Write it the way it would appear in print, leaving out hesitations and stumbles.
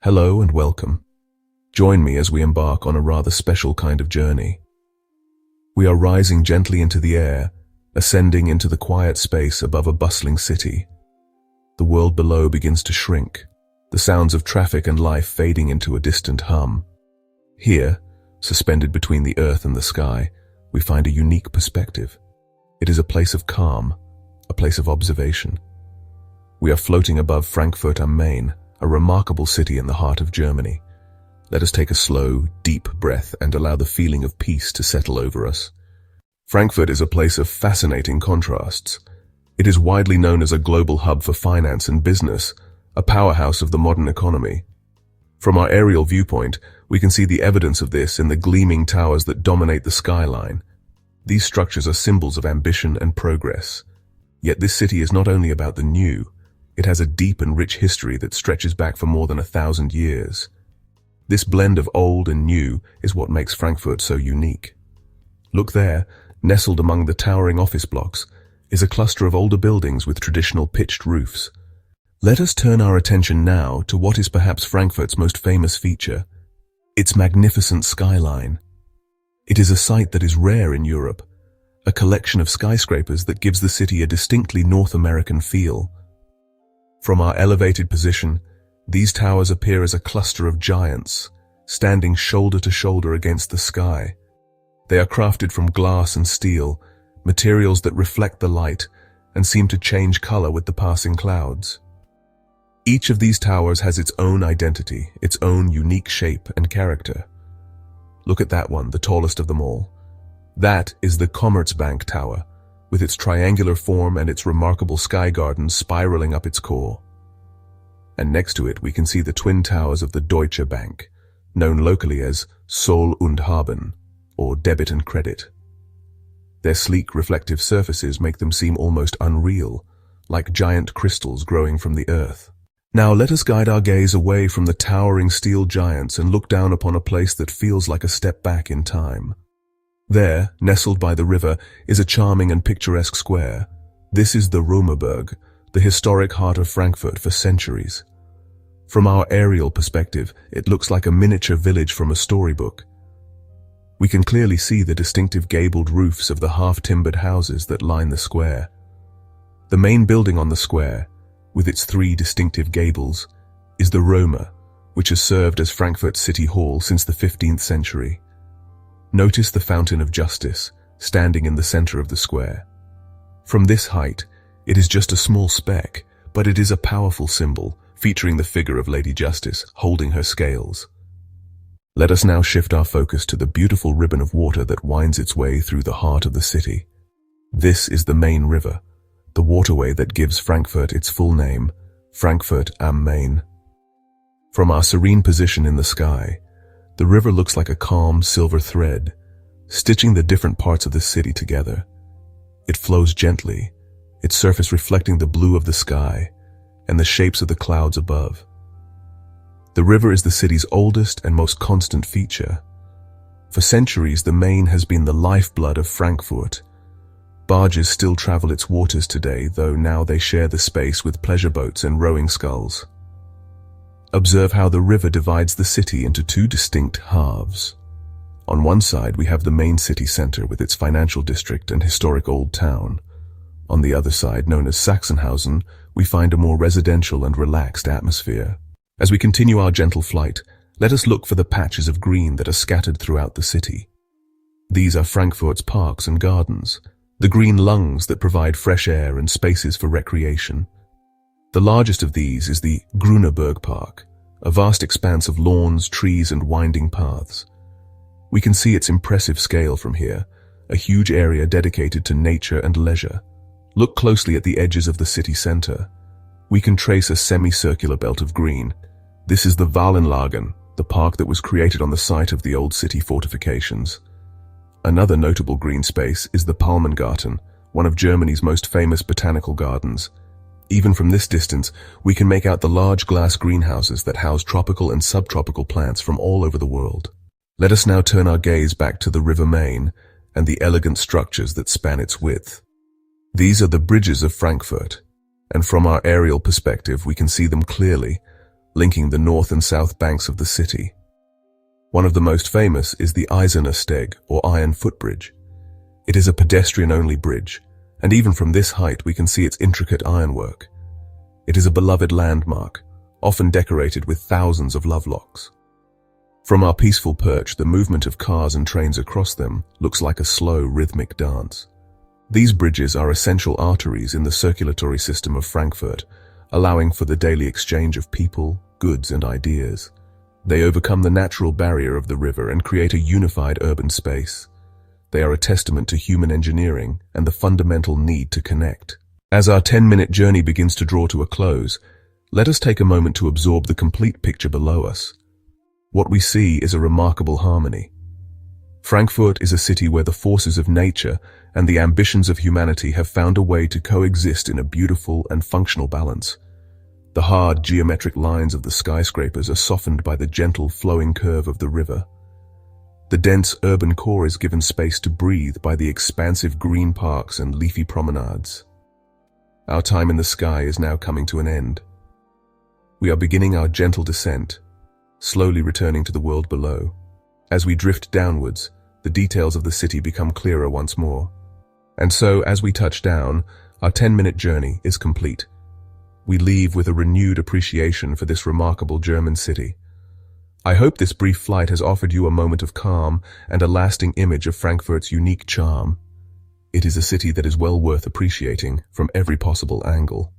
Hello and welcome. Join me as we embark on a rather special kind of journey. We are rising gently into the air, ascending into the quiet space above a bustling city. The world below begins to shrink, the sounds of traffic and life fading into a distant hum. Here, suspended between the earth and the sky, we find a unique perspective. It is a place of calm, a place of observation. We are floating above Frankfurt am Main, a remarkable city in the heart of Germany. Let us take a slow, deep breath and allow the feeling of peace to settle over us. Frankfurt is a place of fascinating contrasts. It is widely known as a global hub for finance and business, a powerhouse of the modern economy. From our aerial viewpoint, we can see the evidence of this in the gleaming towers that dominate the skyline. These structures are symbols of ambition and progress. Yet this city is not only about the new, it has a deep and rich history that stretches back for more than 1,000 years. This blend of old and new is what makes Frankfurt so unique. Look there, nestled among the towering office blocks, is a cluster of older buildings with traditional pitched roofs. Let us turn our attention now to what is perhaps Frankfurt's most famous feature, its magnificent skyline. It is a sight that is rare in Europe, a collection of skyscrapers that gives the city a distinctly North American feel. From our elevated position, these towers appear as a cluster of giants, standing shoulder to shoulder against the sky. They are crafted from glass and steel, materials that reflect the light and seem to change color with the passing clouds. Each of these towers has its own identity, its own unique shape and character. Look at that one, the tallest of them all. That is the Commerzbank Tower, with its triangular form and its remarkable sky gardens spiraling up its core. And next to it we can see the twin towers of the Deutsche Bank, known locally as Soll und Haben, or debit and credit. Their sleek reflective surfaces make them seem almost unreal, like giant crystals growing from the earth. Now let us guide our gaze away from the towering steel giants and look down upon a place that feels like a step back in time. There, nestled by the river, is a charming and picturesque square. This is the Römerberg, the historic heart of Frankfurt for centuries. From our aerial perspective, it looks like a miniature village from a storybook. We can clearly see the distinctive gabled roofs of the half-timbered houses that line the square. The main building on the square, with its 3 distinctive gables, is the Römer, which has served as Frankfurt's city hall since the 15th century. Notice the Fountain of Justice, standing in the center of the square. From this height, it is just a small speck, but it is a powerful symbol, featuring the figure of Lady Justice holding her scales. Let us now shift our focus to the beautiful ribbon of water that winds its way through the heart of the city. This is the main river, the waterway that gives Frankfurt its full name, Frankfurt am Main. From our serene position in the sky, the river looks like a calm silver thread, stitching the different parts of the city together. It flows gently, its surface reflecting the blue of the sky and the shapes of the clouds above. The river is the city's oldest and most constant feature. For centuries, the Main has been the lifeblood of Frankfurt. Barges still travel its waters today, though now they share the space with pleasure boats and rowing sculls. Observe how the river divides the city into 2 distinct halves. On one side, we have the main city center with its financial district and historic old town. On the other side, known as Sachsenhausen, we find a more residential and relaxed atmosphere. As we continue our gentle flight, let us look for the patches of green that are scattered throughout the city. These are Frankfurt's parks and gardens, the green lungs that provide fresh air and spaces for recreation. The largest of these is the Römerberg Park, a vast expanse of lawns, trees, and winding paths. We can see its impressive scale from here, a huge area dedicated to nature and leisure. Look closely at the edges of the city center. We can trace a semicircular belt of green. This is the Wallenlagen, the park that was created on the site of the old city fortifications. Another notable green space is the Palmengarten, one of Germany's most famous botanical gardens. Even from this distance, we can make out the large glass greenhouses that house tropical and subtropical plants from all over the world. Let us now turn our gaze back to the River Main and the elegant structures that span its width. These are the bridges of Frankfurt, and from our aerial perspective we can see them clearly, linking the north and south banks of the city. One of the most famous is the Eiserner Steg, or Iron Footbridge. It is a pedestrian-only bridge, and even from this height we can see its intricate ironwork. It is a beloved landmark, often decorated with thousands of love locks. From our peaceful perch, the movement of cars and trains across them looks like a slow, rhythmic dance. These bridges are essential arteries in the circulatory system of Frankfurt, allowing for the daily exchange of people, goods, and ideas. They overcome the natural barrier of the river and create a unified urban space. They are a testament to human engineering and the fundamental need to connect. As our 10-minute journey begins to draw to a close, let us take a moment to absorb the complete picture below us. What we see is a remarkable harmony. Frankfurt is a city where the forces of nature and the ambitions of humanity have found a way to coexist in a beautiful and functional balance. The hard, geometric lines of the skyscrapers are softened by the gentle, flowing curve of the river. The dense urban core is given space to breathe by the expansive green parks and leafy promenades. Our time in the sky is now coming to an end. We are beginning our gentle descent, slowly returning to the world below. As we drift downwards, the details of the city become clearer once more. And so, as we touch down, our 10-minute journey is complete. We leave with a renewed appreciation for this remarkable German city. I hope this brief flight has offered you a moment of calm and a lasting image of Frankfurt's unique charm. It is a city that is well worth appreciating from every possible angle.